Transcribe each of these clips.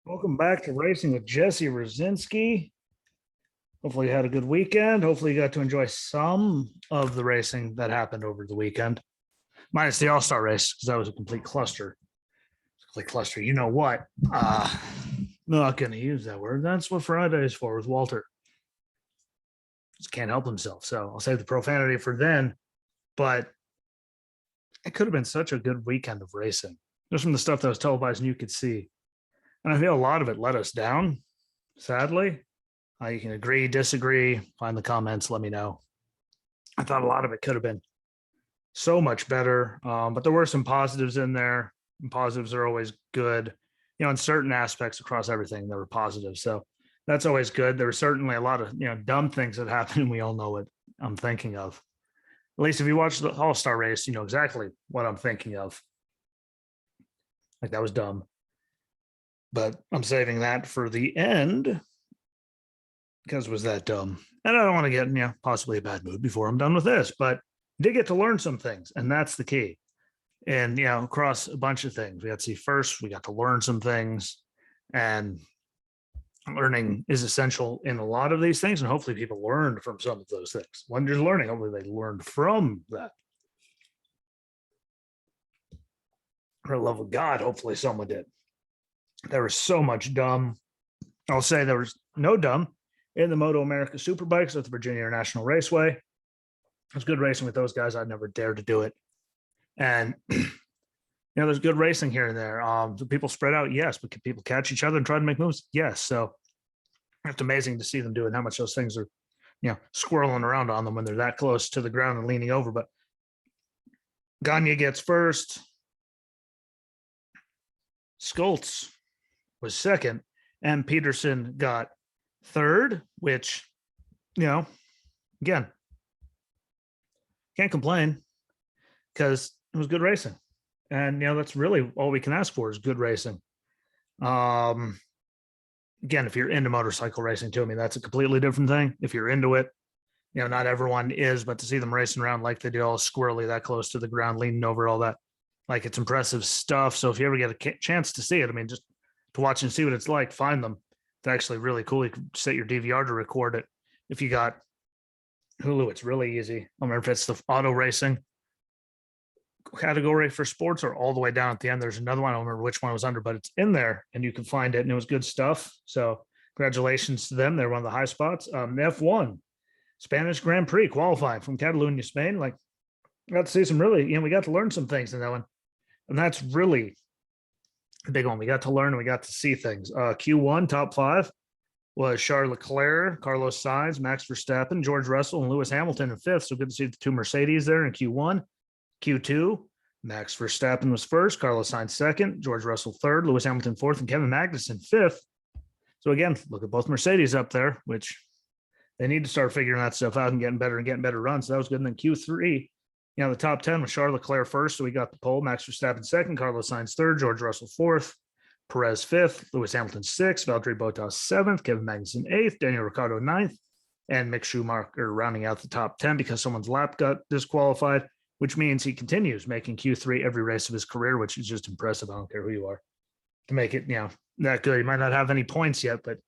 Welcome back to Racing with Jesse Rosinski. Hopefully you had a good weekend. Hopefully you got to enjoy some of the racing that happened over the weekend, minus the All-Star race, because that was a complete cluster. You know what? I'm not going to use that word. That's what Friday is for with Walter. Just can't help himself. So I'll save the profanity for then. But it could have been such a good weekend of racing, just from the stuff that was televised and you could see. And I feel a lot of it let us down, sadly. You can agree, disagree, find the comments, let me know. I thought a lot of it could have been so much better, but there were some positives in there. And positives are always good, in certain aspects across everything, there were positives. So that's always good. There were certainly a lot of, dumb things that happened, and we all know what I'm thinking of. At least if you watch the All-Star race, you know exactly what I'm thinking of. Like, that was dumb. But I'm saving that for the end because it was that dumb. And I don't want to get in possibly a bad mood before I'm done with this, but did get to learn some things, and that's the key. And across a bunch of things, we got to see first, we got to learn some things, and learning is essential in a lot of these things. And hopefully people learned from some of those things. When you're learning, hopefully they learned from that. For the love of God, hopefully someone did. There was so much dumb. I'll say there was no dumb in the MotoAmerica SuperBikes at the Virginia International Raceway. It was good racing with those guys. I'd never dared to do it. And, there's good racing here and there. Do people spread out? Yes. But can people catch each other and try to make moves? Yes. So it's amazing to see them do it and how much those things are, squirreling around on them when they're that close to the ground and leaning over. But Gagne gets first. Schultz was second, and Peterson got third, which, again, can't complain because it was good racing. And, that's really all we can ask for is good racing. Again, if you're into motorcycle racing too, that's a completely different thing. If you're into it, not everyone is, but to see them racing around like they do, all squirrely, that close to the ground, leaning over, all that, like, it's impressive stuff. So if you ever get a chance to see it, just to watch and see what it's like, find them. It's actually really cool. You can set your DVR to record it. If you got Hulu, it's really easy. I don't remember if it's the auto racing category for sports or all the way down at the end. There's another one. I don't remember which one it was under, but it's in there and you can find it, and it was good stuff. So congratulations to them. They're one of the high spots. F1 Spanish Grand Prix qualifying from Catalonia, Spain. Like, I got to see some really, we got to learn some things in that one. And that's really a big one. We got to learn and we got to see things. Q1 top 5 was Charles Leclerc, Carlos Sainz, Max Verstappen, George Russell, and Lewis Hamilton in 5th. So good to see the 2 Mercedes there in Q1. Q2, Max Verstappen was 1st, Carlos Sainz 2nd, George Russell 3rd, Lewis Hamilton 4th, and Kevin Magnussen 5th. So again, look at both Mercedes up there, which they need to start figuring that stuff out and getting better runs. So that was good. And then Q3, the top 10 was Charles Leclerc 1st, so we got the pole. Max Verstappen 2nd, Carlos Sainz 3rd, George Russell 4th, Perez 5th, Lewis Hamilton 6th, Valtteri Bottas 7th, Kevin Magnussen 8th, Daniel Ricciardo 9th, and Mick Schumacher rounding out the top 10 because someone's lap got disqualified, which means he continues making Q3 every race of his career, which is just impressive. I don't care who you are to make it, that good. He might not have any points yet, but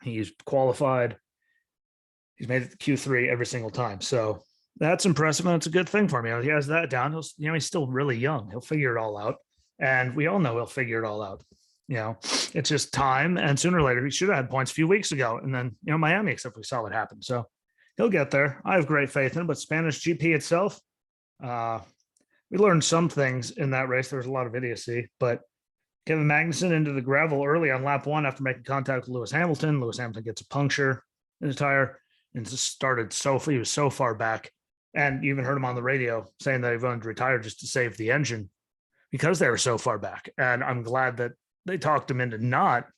he's qualified. He's made it to Q3 every single time. So that's impressive, and it's a good thing for me. He has that down. He's still really young. He'll figure it all out, and we all know he'll figure it all out. It's just time, and sooner or later he should have had points a few weeks ago, and then Miami, except we saw what happened. So he'll get there. I have great faith in him. But Spanish GP itself, we learned some things in that race. There was a lot of idiocy, but Kevin Magnussen into the gravel early on lap 1 after making contact with Lewis Hamilton. Lewis Hamilton gets a puncture in his tire and just he was so far back. And you even heard him on the radio saying that he wanted to retire just to save the engine because they were so far back. And I'm glad that they talked him into not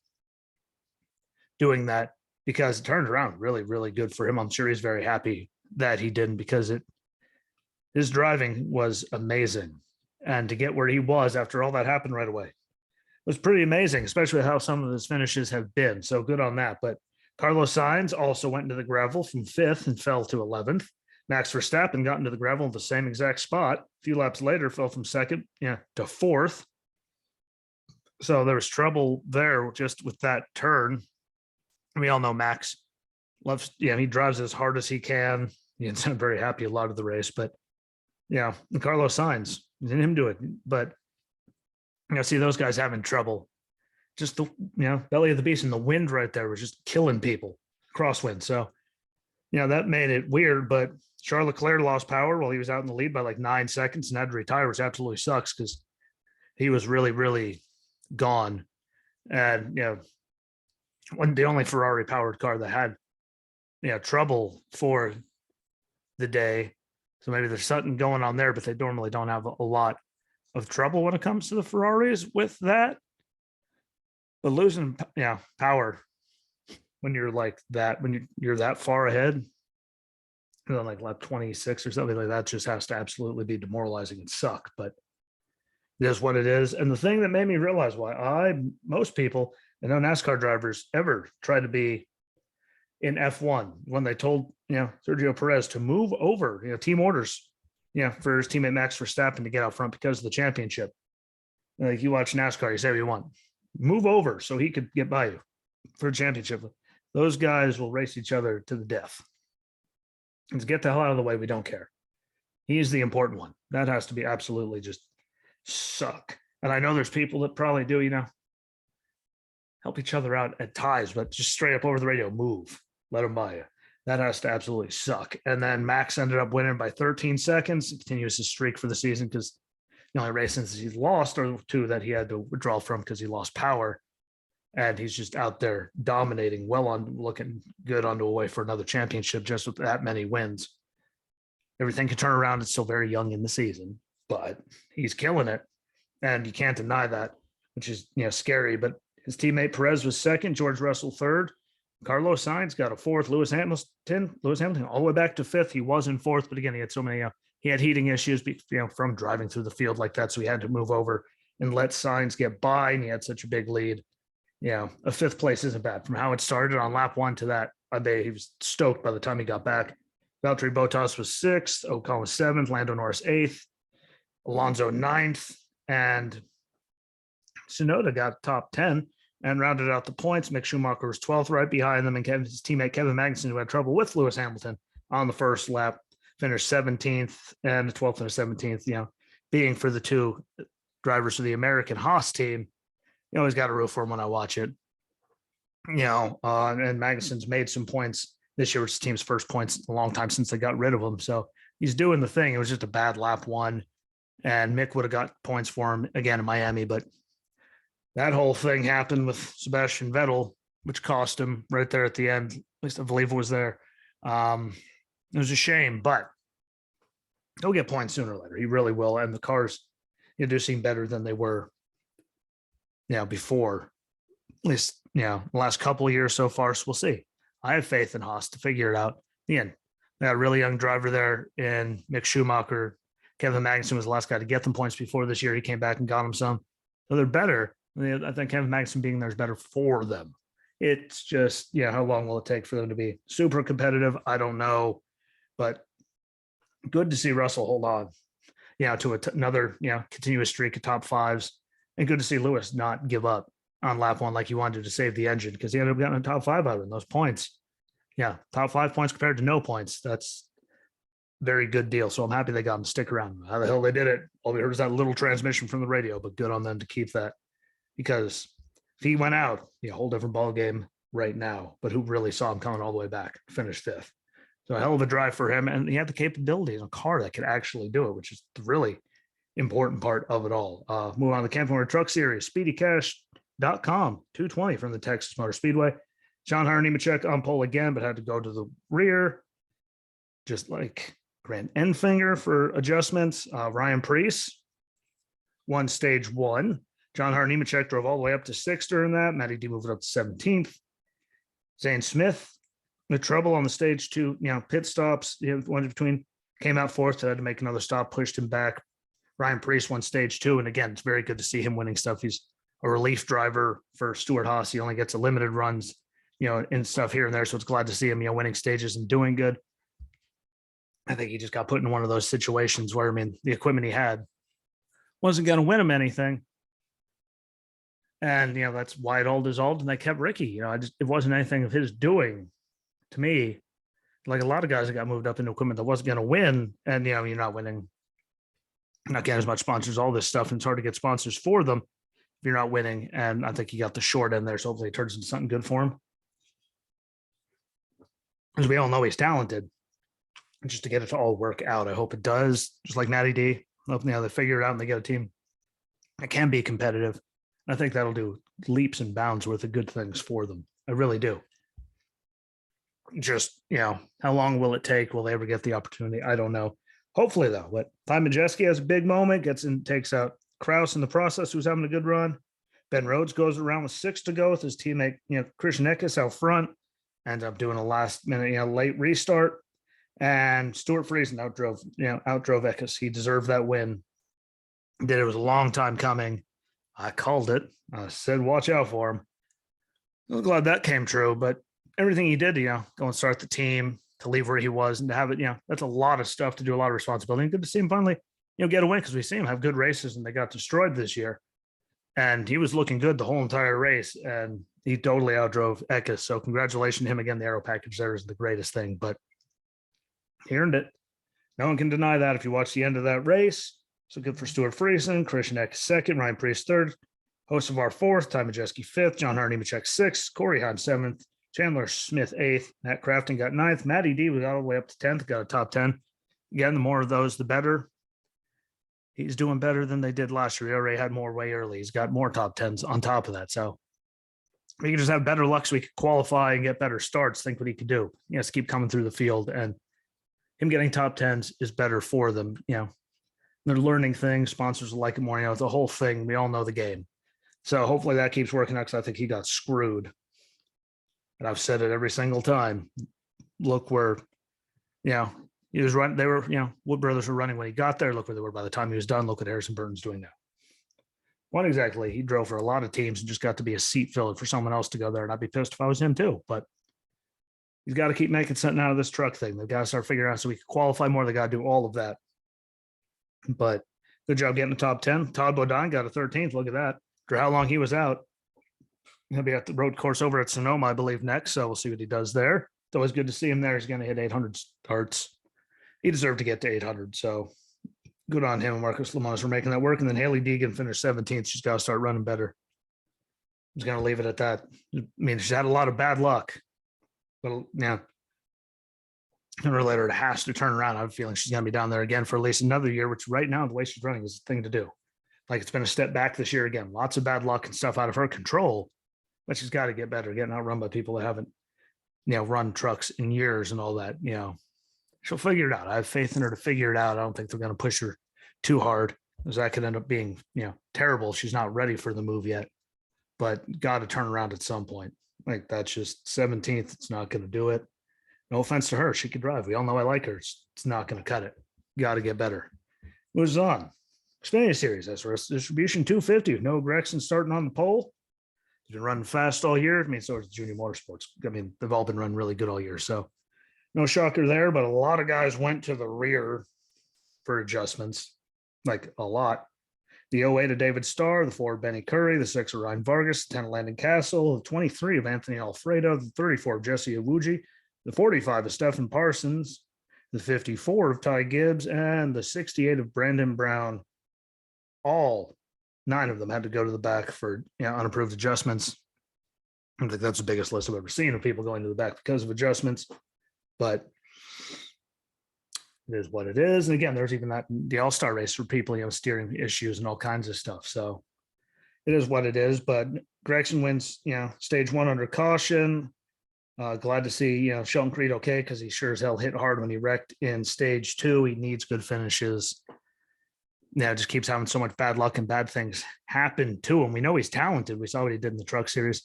doing that because it turned around really, really good for him. I'm sure he's very happy that he didn't, because his driving was amazing. And to get where he was after all that happened right away was pretty amazing, especially how some of his finishes have been. So good on that. But Carlos Sainz also went into the gravel from 5th and fell to 11th. Max Verstappen got into the gravel in the same exact spot. A few laps later, fell from 2nd to 4th. So there was trouble there just with that turn. We all know Max loves, he drives as hard as he can. He's not very happy a lot of the race, but Carlos Sainz, didn't him do it. But see those guys having trouble. Just the belly of the beast, and the wind right there was just killing people, crosswind. So that made it weird. But Charles Leclerc lost power while he was out in the lead by like 9 seconds and had to retire, which absolutely sucks because he was really, really gone. And wasn't the only Ferrari powered car that had trouble for the day. So maybe there's something going on there, but they normally don't have a lot of trouble when it comes to the Ferraris with that. But losing power when you're like that, when you're that far ahead, like lap 26 or something like that, just has to absolutely be demoralizing and suck. But it is what it is. And the thing that made me realize why most people, I know NASCAR drivers ever try to be in F1 when they told Sergio Perez to move over, team orders, for his teammate Max Verstappen to get out front because of the championship. Like you watch NASCAR, you say what you want, move over so he could get by you for a championship. Those guys will race each other to the death. Let's get the hell out of the way. We don't care. He's the important one. That has to be absolutely just suck. And I know there's people that probably do, help each other out at ties, but just straight up over the radio, move, let them by you. That has to absolutely suck. And then Max ended up winning by 13 seconds, continues his streak for the season because the only races he's lost are 2 that he had to withdraw from because he lost power. And he's just out there dominating, looking good on the way for another championship just with that many wins. Everything can turn around. It's still very young in the season, but he's killing it. And you can't deny that, which is, scary. But his teammate Perez was second, George Russell third. Carlos Sainz got a fourth. Lewis Hamilton all the way back to fifth. He was in fourth, but again, he had so many, he had heating issues, from driving through the field like that. So he had to move over and let Sainz get by, and he had such a big lead. A fifth place isn't bad. From how it started on lap 1 to that, he was stoked by the time he got back. Valtteri Bottas was sixth, Ocon was seventh, Lando Norris eighth, Alonso ninth, and Tsunoda got top 10 and rounded out the points. Mick Schumacher was 12th, right behind them, and his teammate Kevin Magnussen, who had trouble with Lewis Hamilton on the first lap, finished 17th, and the 12th and the 17th, being for the 2 drivers of the American Haas team. You always got to root for him when I watch it. And Magnussen's made some points this year, which is the team's first points in a long time since they got rid of him. So he's doing the thing. It was just a bad lap 1, and Mick would have got points for him again in Miami. But that whole thing happened with Sebastian Vettel, which cost him right there at the end. At least I believe it was there. It was a shame, but he'll get points sooner or later. He really will. And the cars do seem better than they were before, at least, the last couple of years so far. So we'll see. I have faith in Haas to figure it out. Again, they got a really young driver there in Mick Schumacher. Kevin Magnussen was the last guy to get them points before this year. He came back and got them some. So they're better. I think Kevin Magnussen being there is better for them. It's just, how long will it take for them to be super competitive? I don't know, but good to see Russell hold on, to another, continuous streak of top 5s. And good to see Lewis not give up on lap 1 like he wanted to save the engine, because he ended up getting a top 5 out of those points. Top 5 points compared to no points. That's a very good deal. So I'm happy they got him to stick around. How the hell they did it? All we heard is that little transmission from the radio, but good on them to keep that, because if he went out, a whole different ball game right now. But who really saw him coming all the way back, finished 5th. So a hell of a drive for him. And he had the capability in a car that could actually do it, which is really important part of it all. Move on to the Camping World Truck Series, speedycash.com, 220 from the Texas Motor Speedway. John Hunter Nemechek on pole again, but had to go to the rear, just like Grant Enfinger for adjustments. Ryan Preece won stage 1. John Hunter Nemechek drove all the way up to 6th during that. Matty D moved up to 17th. Zane Smith, the trouble on the stage 2, pit stops, one between, came out 4th, had to make another stop, pushed him back. Ryan Preece won stage 2. And again, it's very good to see him winning stuff. He's a relief driver for Stuart Haas. He only gets a limited runs, and stuff here and there. So it's glad to see him, winning stages and doing good. I think he just got put in one of those situations where, the equipment he had wasn't going to win him anything. And, that's why it all dissolved. And they kept Ricky. It wasn't anything of his doing to me. Like a lot of guys that got moved up into equipment that wasn't going to win. And, you're not winning, not getting as much sponsors, all this stuff. And it's hard to get sponsors for them if you're not winning. And I think he got the short end there. So hopefully it turns into something good for him. As we all know, he's talented. Just to get it to all work out. I hope it does. Just like Matty D. Hopefully they figure it out and they get a team that can be competitive. I think that'll do leaps and bounds worth of good things for them. I really do. Just, how long will it take? Will they ever get the opportunity? I don't know. Hopefully, though. But Ty Majeski has a big moment, takes out Kraus in the process, who's having a good run. Ben Rhodes goes around with 6 to go with his teammate, Christian Eckes out front. Ends up doing a last minute, late restart. And Stuart Friesen outdrove Eckes. He deserved that win. It was a long time coming. I called it. I said, watch out for him. I'm glad that came true. But everything he did, go and start the team, to leave where he was and to have it, that's a lot of stuff to do, a lot of responsibility. And good to see him finally, get a win, because we see him have good races and they got destroyed this year. And he was looking good the whole entire race. And he totally outdrove Eckes. So congratulations to him again. The aero package there is the greatest thing. But he earned it. No one can deny that if you watch the end of that race. So good for Stuart Friesen, Christian Eckes second, Ryan Preece third, Hocevar fourth, Ty Majeski fifth, John Hunter Nemechek sixth, Corey Hahn seventh, Chandler Smith eighth, Matt Crafton got ninth, Matty D was all the way up to 10th, got a top 10. Again, the more of those, the better. He's doing better than they did last year. He already had more way early. He's got more top 10s on top of that. So we can just have better luck so we could qualify and get better starts. Think what he could do. He has to keep coming through the field, and him getting top 10s is better for them. They're learning things. Sponsors like it more. The whole thing. We all know the game. So hopefully that keeps working out, because I think he got screwed. And I've said it every single time. Look where, he was running. They were, Wood Brothers were running when he got there. Look where they were by the time he was done. Look what Harrison Burton's doing now. What exactly? He drove for a lot of teams and just got to be a seat filler for someone else to go there. And I'd be pissed if I was him too. But he's got to keep making something out of this truck thing. They've got to start figuring out so we can qualify more. They got to do all of that. But good job getting the top 10. Todd Bodine got a 13th. Look at that. For how long he was out. He'll be at the road course over at Sonoma, I believe, next. So we'll see what he does there. It's always good to see him there. He's going to hit 800 starts. He deserved to get to 800. So good on him and Marcus Lamont for making that work. And then Haley Deegan finished 17th. She's got to start running better. I'm just going to leave it at that. I mean, she's had a lot of bad luck. But sooner or later, it has to turn around. I have a feeling she's going to be down there again for at least another year, which right now, the way she's running is the thing to do. Like, it's been a step back this year again. Lots of bad luck and stuff out of her control, but she's got to get better, getting outrun by people that haven't, run trucks in years and all that. She'll figure it out. I have faith in her to figure it out. I don't think they're going to push her too hard, because that could end up being, terrible. She's not ready for the move yet, but got to turn around at some point. Like, that's just 17th. It's not going to do it. No offense to her. She could drive. We all know I like her. It's not going to cut it. Got to get better. Moves on. Xfinity Series, SRS distribution 250 with Noah Gragson starting on the pole. He's been running fast all year. I mean, so is Junior Motorsports. I mean, they've all been running really good all year. So no shocker there, but a lot of guys went to the rear for adjustments, like a lot. The 08 of David Starr, the 4 of Benny Curry, the 6 of Ryan Vargas, the 10 of Landon Castle, the 23 of Anthony Alfredo, the 34 of Jesse Awuji, the 45 of Stephen Parsons, the 54 of Ty Gibbs, and the 68 of Brandon Brown. All 9 of them had to go to the back for unapproved adjustments. I think that's the biggest list I've ever seen of people going to the back because of adjustments. But it is what it is. And again, there's even the All-Star race for people, steering issues and all kinds of stuff. So it is what it is. But Gregson wins, stage 1 under caution. Glad to see, Sheldon Creed okay, because he sure as hell hit hard when he wrecked in stage 2. He needs good finishes. Just keeps having so much bad luck and bad things happen to him. We know he's talented. We saw what he did in the Truck Series.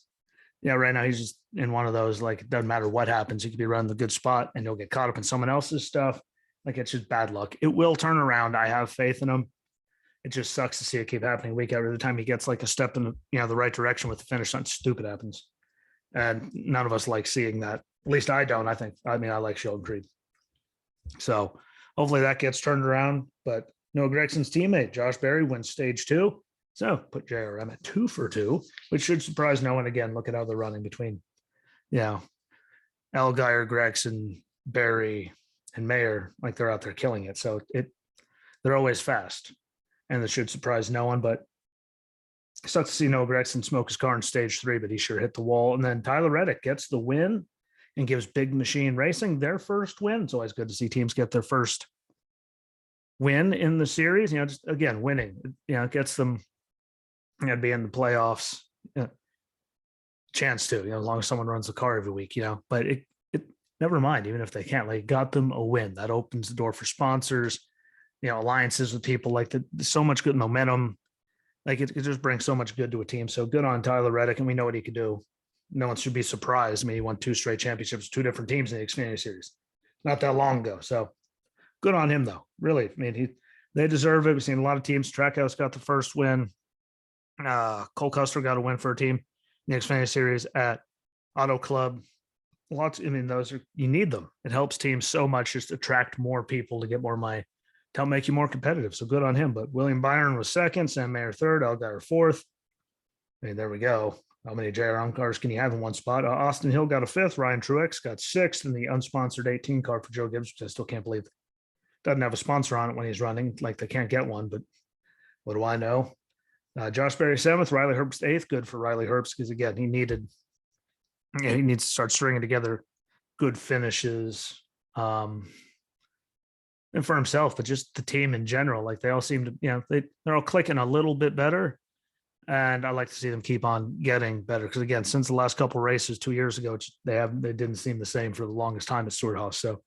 Right now he's just in one of those, like, it doesn't matter what happens. He could be running the good spot and he'll get caught up in someone else's stuff. Like, it's just bad luck. It will turn around. I have faith in him. It just sucks to see it keep happening week every time he gets like a step in the right direction with the finish. Something stupid happens. And none of us like seeing that. At least I don't. I like Sheldon Creed. So hopefully that gets turned around. But Noah Gregson's teammate, Josh Berry, wins stage 2. So put JRM at 2 for 2, which should surprise no one. Again, look at how they're running between, Allgaier, Gregson, Barry, and Mayer. Like they're out there killing it. So they're always fast, and that should surprise no one. But it sucks to see Noah Gregson smoke his car in stage 3, but he sure hit the wall. And then Tyler Reddick gets the win and gives Big Machine Racing their first win. It's always good to see teams get their first win in the series. Just again, winning, it gets them be in the playoffs. Chance to, as long as someone runs the car every week, but it never mind, even if they can't, like, got them a win. That opens the door for sponsors, alliances with people, like so much good momentum. Like it just brings so much good to a team. So good on Tyler Reddick, and we know what he could do. No one should be surprised. I mean, he won 2 straight championships, 2 different teams in the Xfinity Series not that long ago. So good on him, though. Really, I mean, they deserve it. We've seen a lot of teams. Trackhouse got the first win. Cole Custer got a win for a team in the Xfinity Series at Auto Club. Lots. I mean, you need them. It helps teams so much, just attract more people to get more money, to help make you more competitive. So good on him. But William Byron was second, Sam Mayer third, Allgaier fourth. I mean, there we go. How many JRM cars can you have in one spot? Austin Hill got a 5th. Ryan Truex got 6th in the unsponsored 18 car for Joe Gibbs, which I still can't believe doesn't have a sponsor on it when he's running. Like they can't get one, but what do I know? Josh Berry 7th, Riley Herbst 8th. Good for Riley Herbst because, again, he needs to start stringing together good finishes. And for himself, but just the team in general, like they all seem to, they're all clicking a little bit better. And I like to see them keep on getting better. Because again, since the last couple of races 2 years ago, they didn't seem the same for the longest time at Stewart-Haas. So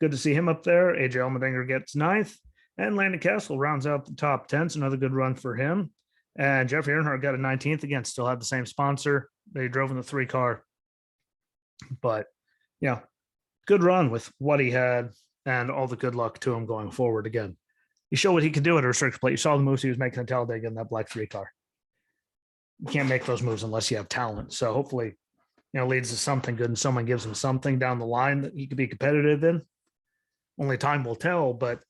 good to see him up there. AJ Allmendinger gets 9th, and Landon Castle rounds out the top 10. So another good run for him. And Jeffrey Earnhardt got a 19th again, still had the same sponsor. They drove in the 3 car. But good run with what he had, and all the good luck to him going forward. Again, he showed what he could do at a restricted plate. You saw the moves he was making at Talladega in that black 3 car. You can't make those moves unless you have talent. So hopefully, leads to something good, and someone gives him something down the line that he could be competitive in. Only time will tell, but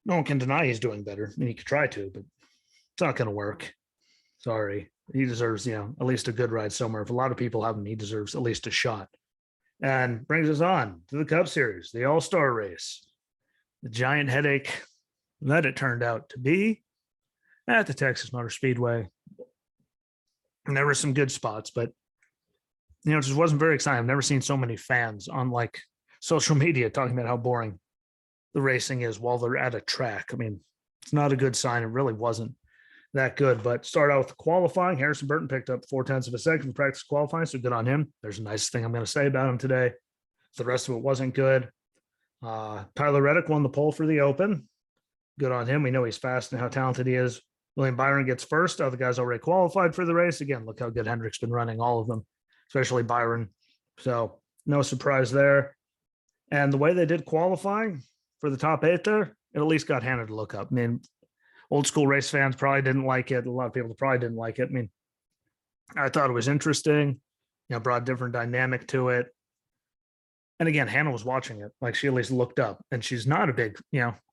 no one can deny he's doing better. I mean, he could try to, but it's not going to work. Sorry. He deserves, at least a good ride somewhere. If a lot of people have him, he deserves at least a shot. And brings us on to the Cub Series, the All-Star race. The giant headache that it turned out to be at the Texas Motor Speedway. And there were some good spots, but, it just wasn't very exciting. I've never seen so many fans on social media talking about how boring the racing is while they're at a track. I mean, it's not a good sign. It really wasn't that good. But start out with the qualifying. Harrison Burton picked up 0.4 of a second for practice qualifying, so good on him. There's a nice thing I'm going to say about him today. The rest of it wasn't good. Tyler Reddick won the pole for the Open. Good on him. We know he's fast and how talented he is. William Byron gets first. Other guys already qualified for the race. Again, look how good Hendrick's been running, all of them, especially Byron. So no surprise there. And the way they did qualifying for the top 8 there, it at least got Hannah to look up. I mean, old school race fans probably didn't like it. A lot of people probably didn't like it. I mean, I thought it was interesting, brought a different dynamic to it. And again, Hannah was watching it. Like, she at least looked up, and she's not a big,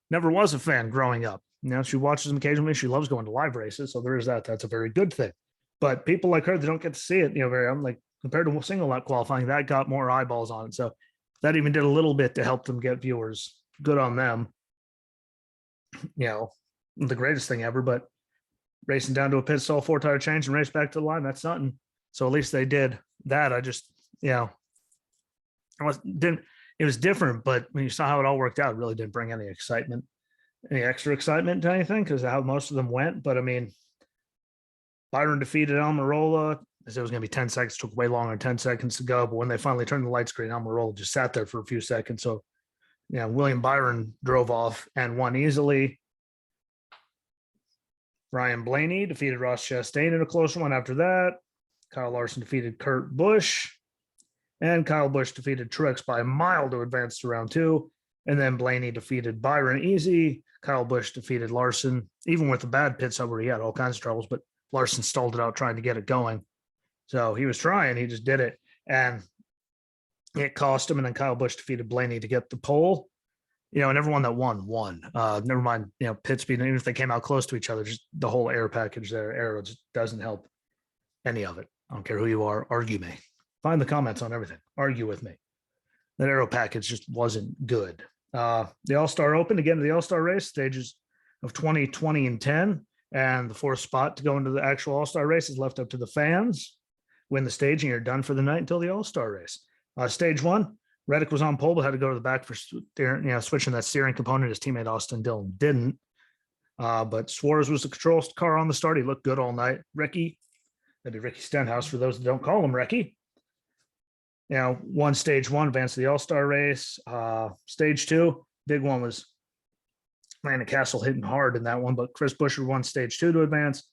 never was a fan growing up. She watches them occasionally. She loves going to live races. So there is that. That's a very good thing. But people like her, they don't get to see it, compared to single lap qualifying, that got more eyeballs on it. So that even did a little bit to help them get viewers. Good on them. The greatest thing ever, but racing down to a pit stall, 4-tire change, and race back to the line, that's nothing. So at least they did that. I just, it was different, but when you saw how it all worked out, it really didn't bring any extra excitement to anything, because of how most of them went. But I mean, Byron defeated Almirola. I said it was going to be 10 seconds, took way longer than 10 seconds to go. But when they finally turned the light screen, Almirola just sat there for a few seconds. So, William Byron drove off and won easily. Ryan Blaney defeated Ross Chastain in a close one after that. Kyle Larson defeated Kurt Busch. And Kyle Busch defeated Truex by a mile to advance to round 2. And then Blaney defeated Byron easy. Kyle Busch defeated Larson, even with the bad pit stop where he had all kinds of troubles, but Larson stalled it out trying to get it going. So he was trying, he just did it. And it cost him. And then Kyle Busch defeated Blaney to get the pole. and everyone that won. Never mind, pit speed. And even if they came out close to each other, just the whole air package there, aero just doesn't help any of it. I don't care who you are. Argue me. Find the comments on everything. Argue with me. That aero package just wasn't good. The All-Star Open, again, the All-Star race, stages of 20, 20, and 10. And the fourth spot to go into the actual All-Star race is left up to the fans. Win the stage, and you're done for the night until the All-Star race. Stage one, Reddick was on pole, but had to go to the back for switching that steering component. His teammate Austin Dillon didn't. But Suarez was the control car on the start. He looked good all night. Ricky, that'd be Ricky Stenhouse for those that don't call him Ricky. Won stage one, advanced to the All-Star race. Stage two, big one was Landon Castle hitting hard in that one, but Chris Buescher won stage two to advance.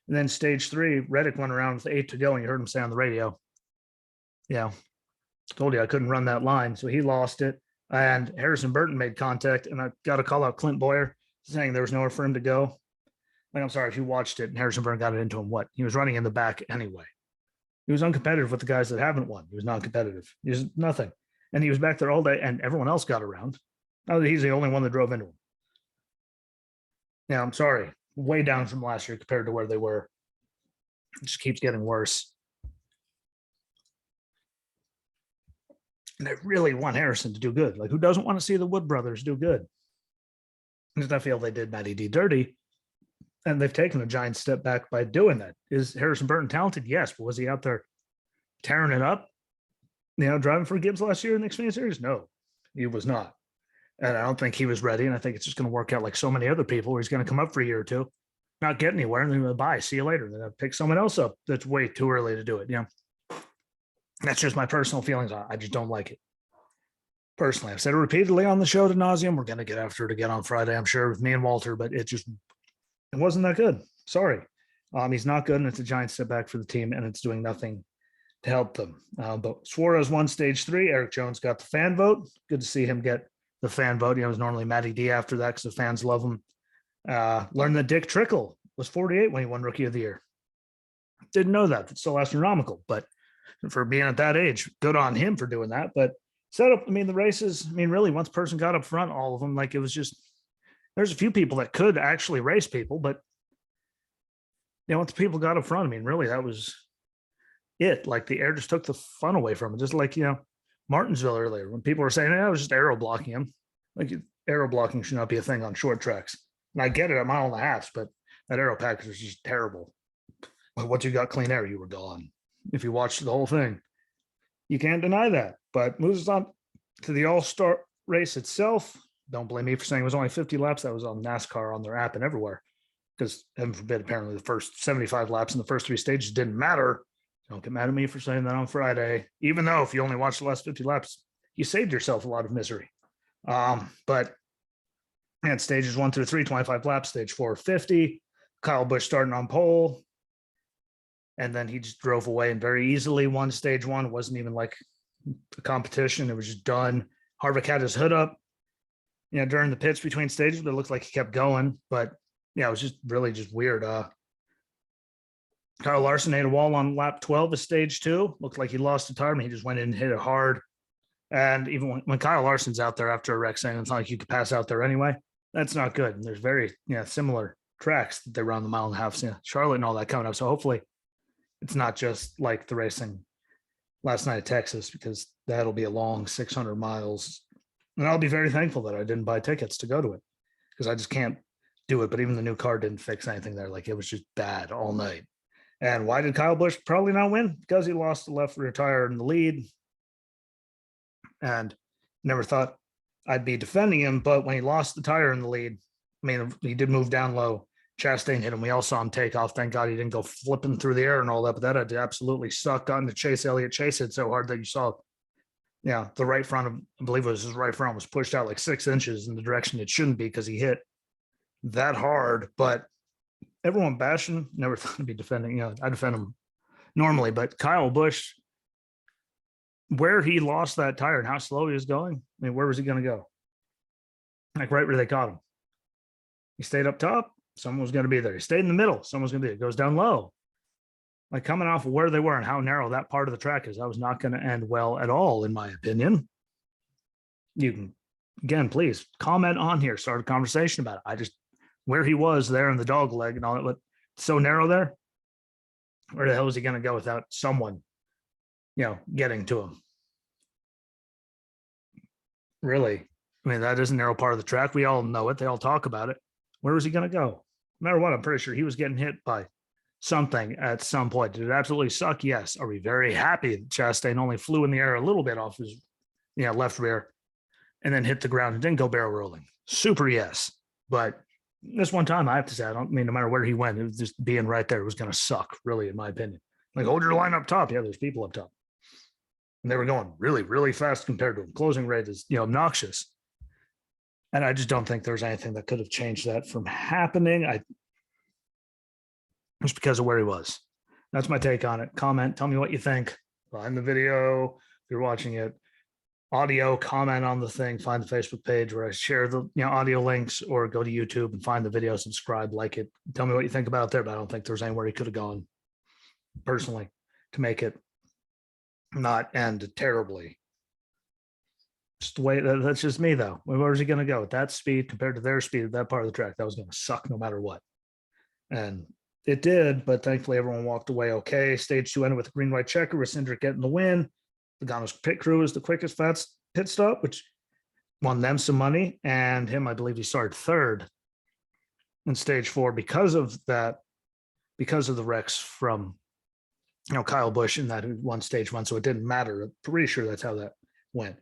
And then stage three, Reddick went around with 8 to go, and you heard him say on the radio, told you I couldn't run that line. So he lost it. And Harrison Burton made contact, and I got to call out Clint Boyer saying there was nowhere for him to go. I'm sorry if you watched it and Harrison Burton got it into him. He was running in the back anyway. He was uncompetitive with the guys that haven't won. He was non-competitive. He was nothing. And he was back there all day, and everyone else got around. Now he's the only one that drove into him. I'm sorry. Way down from last year compared to where they were. It just keeps getting worse. And I really want Harrison to do good. Who doesn't want to see the Wood brothers do good? Because I feel they did Matty D dirty, and they've taken a giant step back by doing that. Is Harrison Burton talented? Yes, but was he out there tearing it up? Driving for Gibbs last year in the Xfinity Series? No, he was not. And I don't think he was ready. And I think it's just going to work out like so many other people where he's going to come up for a year or two, not get anywhere, and then going to bye, see you later. Then I'll pick someone else up that's way too early to do it. That's just my personal feelings. I just don't like it. Personally, I've said it repeatedly on the show ad nauseum. We're going to get after it again on Friday, I'm sure, with me and Walter, but it wasn't that good. Sorry. He's not good, and it's a giant step back for the team, and it's doing nothing to help them. But Suarez won stage three. Eric Jones got the fan vote. Good to see him get the fan vote. It was normally Matty D after that because the fans love him. Learned that Dick Trickle was 48 when he won Rookie of the Year. Didn't know that. That's still astronomical, but for being at that age, good on him for doing that. But setup, the races, really, once person got up front, all of them, it was just, there's a few people that could actually race people, but once people got up front, really, that was it. The air just took the fun away from it. Just Martinsville earlier, when people were saying, I was just aero blocking him. Aero blocking should not be a thing on short tracks. And I get it, a mile and a half, but that aero package was just terrible. But once you got clean air, you were gone. If you watched the whole thing, you can't deny that. But moves on to the All-Star race itself. Don't blame me for saying it was only 50 laps. That was on NASCAR on their app and everywhere. Because, heaven forbid, apparently the first 75 laps in the first three stages didn't matter. Don't get mad at me for saying that on Friday. Even though if you only watched the last 50 laps, you saved yourself a lot of misery. But at stages 1 through 3, 25 laps, stage 4, 50. Kyle Busch starting on pole. And then he just drove away and very easily won stage one. It wasn't even like a competition. It was just done. Harvick had his hood up, during the pits between stages, but it looked like he kept going. But it was just really just weird. Kyle Larson hit a wall on lap 12 of stage 2. Looked like he lost a tire, but he just went in and hit it hard. And even when Kyle Larson's out there after a wreck saying it's not like you could pass out there anyway, that's not good. And there's very similar tracks that they run the mile and a half, Charlotte and all that coming up. So hopefully it's not just like the racing last night at Texas, because that'll be a long 600 miles. And I'll be very thankful that I didn't buy tickets to go to it, because I just can't do it. But even the new car didn't fix anything there. It was just bad all night. And why did Kyle Busch probably not win? Because he lost the left rear tire in the lead. And never thought I'd be defending him. But when he lost the tire in the lead, he did move down low. Chastain hit him. We all saw him take off. Thank God he didn't go flipping through the air and all that. But that had to absolutely suck. Got into Chase Elliott. Chase hit so hard that you saw, the right front of, I believe it was his right front, was pushed out like 6 inches in the direction it shouldn't be, because he hit that hard. But everyone bashing, never thought I'd be defending. I defend him normally. But Kyle Busch, where he lost that tire and how slow he was going, where was he going to go? Right where they caught him. He stayed up top. Someone was going to be there. He stayed in the middle. Someone's going to be there. It goes down low. Coming off of where they were and how narrow that part of the track is, that was not going to end well at all, in my opinion. You can again, please comment on here, start a conversation about it. Where he was there in the dog leg and all that, but so narrow there. Where the hell was he going to go without someone, getting to him? Really? I mean, that is a narrow part of the track. We all know it. They all talk about it. Where was he going to go? No matter what, I'm pretty sure he was getting hit by something at some point. Did it absolutely suck? Yes. Are we very happy that Chastain only flew in the air a little bit off his left rear and then hit the ground and didn't go barrel rolling? Super yes. But this one time, I have to say, I don't mean no matter where he went, it was just being right there. It was going to suck, really, in my opinion. Like, hold your line up top. Yeah, there's people up top. And they were going really, really fast compared to him. Closing rate is, obnoxious. And I just don't think there's anything that could have changed that from happening. Just because of where he was. That's my take on it. Comment, tell me what you think. Find the video if you're watching it. Audio, comment on the thing. Find the Facebook page where I share the audio links, or go to YouTube and find the video, subscribe, like it. Tell me what you think about it there, but I don't think there's anywhere he could have gone personally to make it not end terribly. Just the way that's just me, though. Where's he going to go at that speed compared to their speed at that part of the track? That was going to suck no matter what. And it did, but thankfully everyone walked away okay. Stage 2 ended with a green-white checker with Cindric getting the win. Logano's pit crew is the quickest fast pit stop, which won them some money. And him, I believe he started third in stage 4 because of that, because of the wrecks from Kyle Busch and that, who won stage 1. So it didn't matter. I'm pretty sure that's how that went.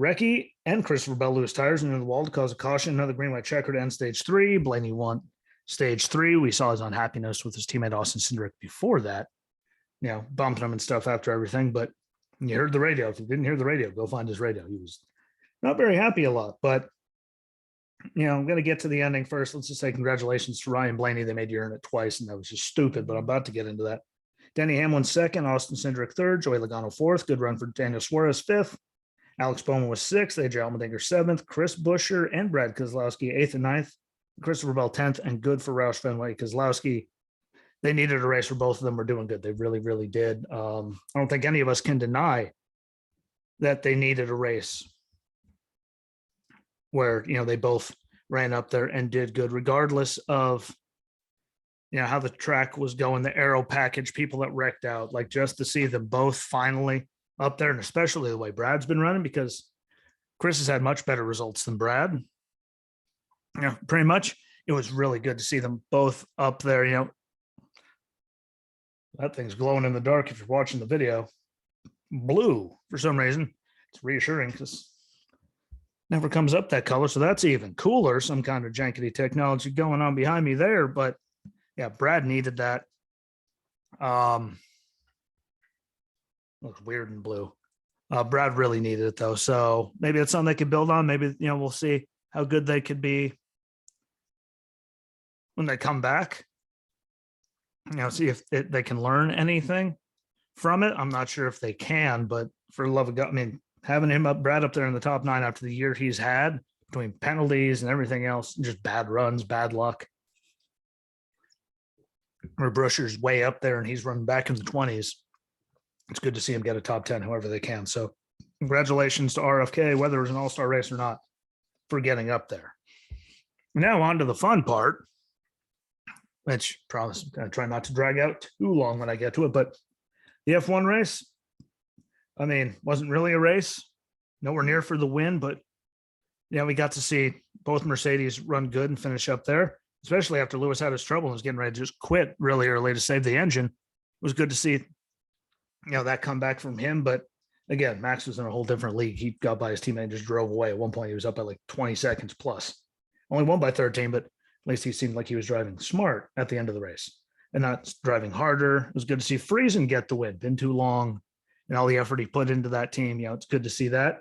Recchi and Christopher Bell lose tires into the wall to cause a caution. Another green-white checker to end stage 3. Blaney won stage 3. We saw his unhappiness with his teammate Austin Cindric before that, bumping him and stuff after everything. But you heard the radio. If you didn't hear the radio, go find his radio. He was not very happy a lot. But I'm going to get to the ending first. Let's just say congratulations to Ryan Blaney. They made you earn it twice, and that was just stupid. But I'm about to get into that. Denny Hamlin second, Austin Cindric third, Joey Logano fourth. Good run for Daniel Suarez fifth. Alex Bowman was sixth. AJ Allmendinger seventh. Chris Buescher and Brad Keselowski eighth and ninth. Christopher Bell 10th, and good for Roush Fenway. Keselowski, they needed a race where both of them were doing good. They really, really did. I don't think any of us can deny that they needed a race where, they both ran up there and did good, regardless of, how the track was going, the aero package, people that wrecked out, like just to see them both finally up there, and especially the way Brad's been running, because Chris has had much better results than Brad. Pretty much. It was really good to see them both up there. That thing's glowing in the dark if you're watching the video. Blue for some reason. It's reassuring because never comes up that color. So that's even cooler. Some kind of jankety technology going on behind me there. But yeah, Brad needed that. Looks weird in blue. Brad really needed it though. So maybe it's something they could build on. Maybe, we'll see how good they could be when they come back. See if they can learn anything from it. I'm not sure if they can, but for the love of God, having Brad up there in the top 9 after the year he's had, between penalties and everything else, just bad runs, bad luck. Or Buescher's way up there and he's running back in the 20s. It's good to see him get a top 10 however they can. So congratulations to RFK, whether it was an all-star race or not, for getting up there. Now on to the fun part, which I promise I'm going to try not to drag out too long when I get to it. But the F1 race, wasn't really a race, nowhere near for the win, but we got to see both Mercedes run good and finish up there, especially after Lewis had his trouble and was getting ready to just quit really early to save the engine. It was good to see, that comeback from him. But again, Max was in a whole different league. He got by his teammate and just drove away. At one point, he was up by like 20 seconds plus. Only won by 13, but at least he seemed like he was driving smart at the end of the race and not driving harder. It was good to see Friesen get the win. Been too long, and all the effort he put into that team. It's good to see that.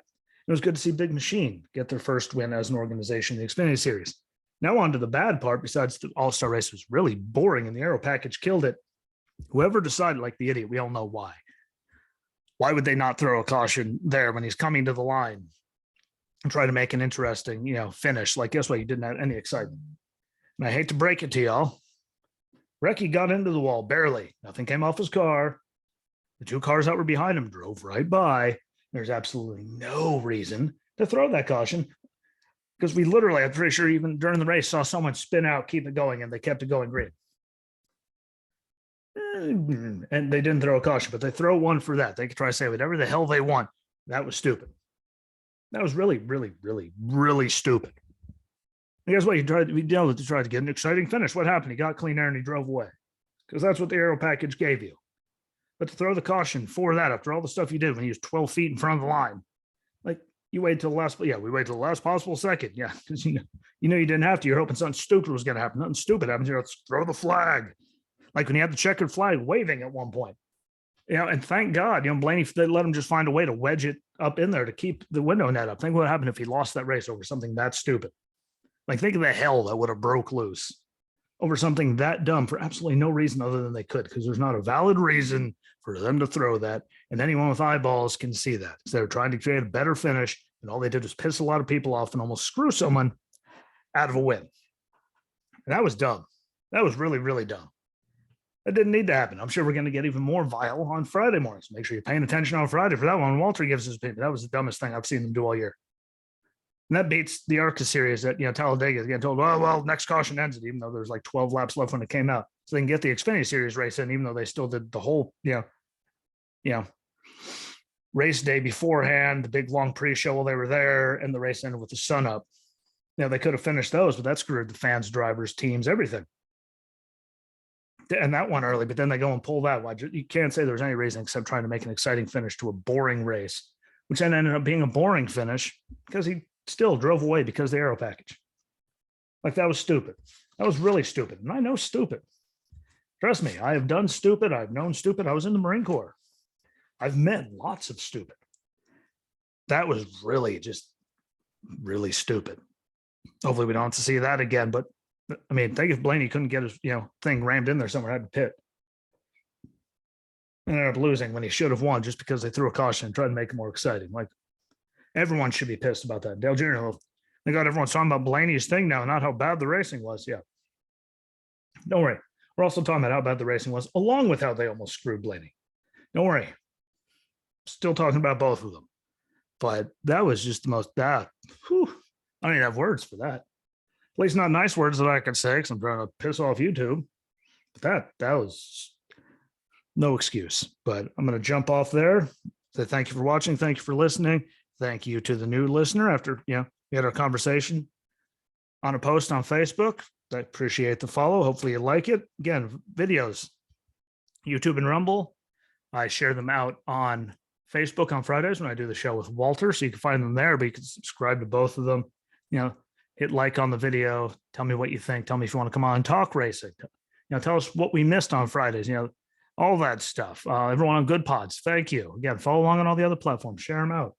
It was good to see Big Machine get their first win as an organization in the Xfinity Series. Now on to the bad part. Besides the All-Star race was really boring and the aero package killed it. Whoever decided, like the idiot, we all know why. Why would they not throw a caution there when he's coming to the line and try to make an interesting, finish? Like, guess what? You didn't have any excitement. And I hate to break it to y'all. Recchi got into the wall, barely. Nothing came off his car. The two cars that were behind him drove right by. There's absolutely no reason to throw that caution, because we literally, I'm pretty sure even during the race, saw someone spin out, keep it going, and they kept it going green. And they didn't throw a caution, but they throw one for that. They could try to say whatever the hell they want. That was stupid. That was really, really, really, really stupid. And guess what? We tried to get an exciting finish. What happened? He got clean air and he drove away, because that's what the aero package gave you. But to throw the caution for that after all the stuff you did when he was 12 feet in front of the line, like you wait till the last, we wait till the last possible second. Yeah, because you know you didn't have to. You're hoping something stupid was going to happen. Nothing stupid happens. Let's throw the flag. Like when you had the checkered flag waving at one point. And thank God, Blaney, they let him just find a way to wedge it up in there to keep the window net up. Think what happened if he lost that race over something that stupid. Like, think of the hell that would have broke loose over something that dumb for absolutely no reason other than they could, because there's not a valid reason for them to throw that. And anyone with eyeballs can see that. So they're trying to create a better finish, and all they did was piss a lot of people off and almost screw someone out of a win. And that was dumb. That was really, really dumb. That didn't need to happen. I'm sure we're going to get even more vile on Friday mornings. Make sure you're paying attention on Friday for that one. Walter gives his opinion. That was the dumbest thing I've seen them do all year. And that beats the ARCA series at Talladega is getting told, oh, well, next caution ends it, even though there's like 12 laps left when it came out. So they can get the Xfinity Series race in, even though they still did the whole, race day beforehand, the big long pre-show while they were there, and the race ended with the sun up. They could have finished those, but that screwed the fans, drivers, teams, everything. And that one early, but then they go and pull that one. You can't say there's any reason except trying to make an exciting finish to a boring race, which then ended up being a boring finish because he still drove away because of the aero package. Like, that was stupid. That was really stupid. And I know stupid. Trust me, I have done stupid. I've known stupid. I was in the Marine Corps. I've met lots of stupid. That was really just really stupid. Hopefully we don't have to see that again, but I mean, think if Blaney couldn't get his, thing rammed in there somewhere, had to pit. And ended up losing when he should have won just because they threw a caution and tried to make it more exciting. Like, everyone should be pissed about that. Dale Jr., they got everyone talking about Blaney's thing now, not how bad the racing was. Yeah. Don't worry. We're also talking about how bad the racing was, along with how they almost screwed Blaney. Don't worry. Still talking about both of them. But that was just the most, I don't even have words for that. At least not nice words that I could say, because I'm trying to piss off YouTube. But that was no excuse. But I'm going to jump off there. Say thank you for watching. Thank you for listening. Thank you to the new listener after, we had our conversation on a post on Facebook. I appreciate the follow. Hopefully you like it. Again, videos, YouTube and Rumble. I share them out on Facebook on Fridays when I do the show with Walter. So you can find them there, but you can subscribe to both of them. Hit like on the video. Tell me what you think. Tell me if you want to come on and talk racing. Tell us what we missed on Fridays. All that stuff. Everyone on Good Pods, thank you. Again, follow along on all the other platforms. Share them out.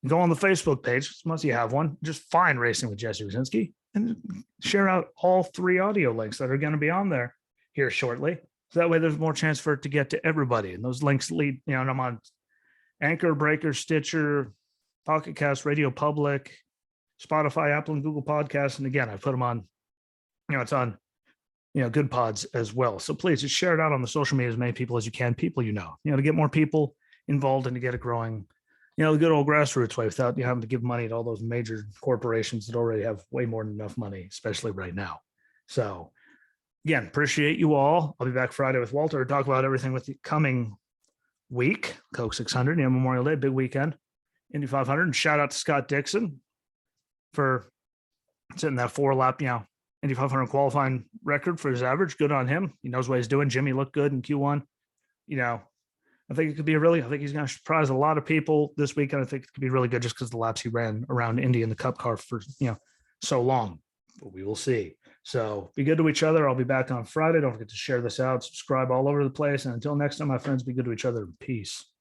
Go on the Facebook page, once you have one. Just find Racing with Jesse Rusinski and share out all 3 audio links that are going to be on there here shortly. So that way there's more chance for it to get to everybody. And those links lead, and I'm on Anchor, Breaker, Stitcher, Pocket Cast, Radio Public, Spotify, Apple, and Google Podcasts. And again, I put them on, it's on, Good Pods as well. So please just share it out on the social media as many people as you can, people to get more people involved and to get it growing, the good old grassroots way without having to give money to all those major corporations that already have way more than enough money, especially right now. So again, appreciate you all. I'll be back Friday with Walter to talk about everything with the coming week, Coke 600, Memorial Day, big weekend, Indy 500. And shout out to Scott Dixon for setting that 4-lap, Indy 500 qualifying record for his average. Good on him. He knows what he's doing. Jimmy looked good in Q1. I think it could be I think he's going to surprise a lot of people this weekend. I think it could be really good just because the laps he ran around Indy in the Cup car for, so long. But we will see. So be good to each other. I'll be back on Friday. Don't forget to share this out, subscribe all over the place. And until next time, my friends, be good to each other. Peace.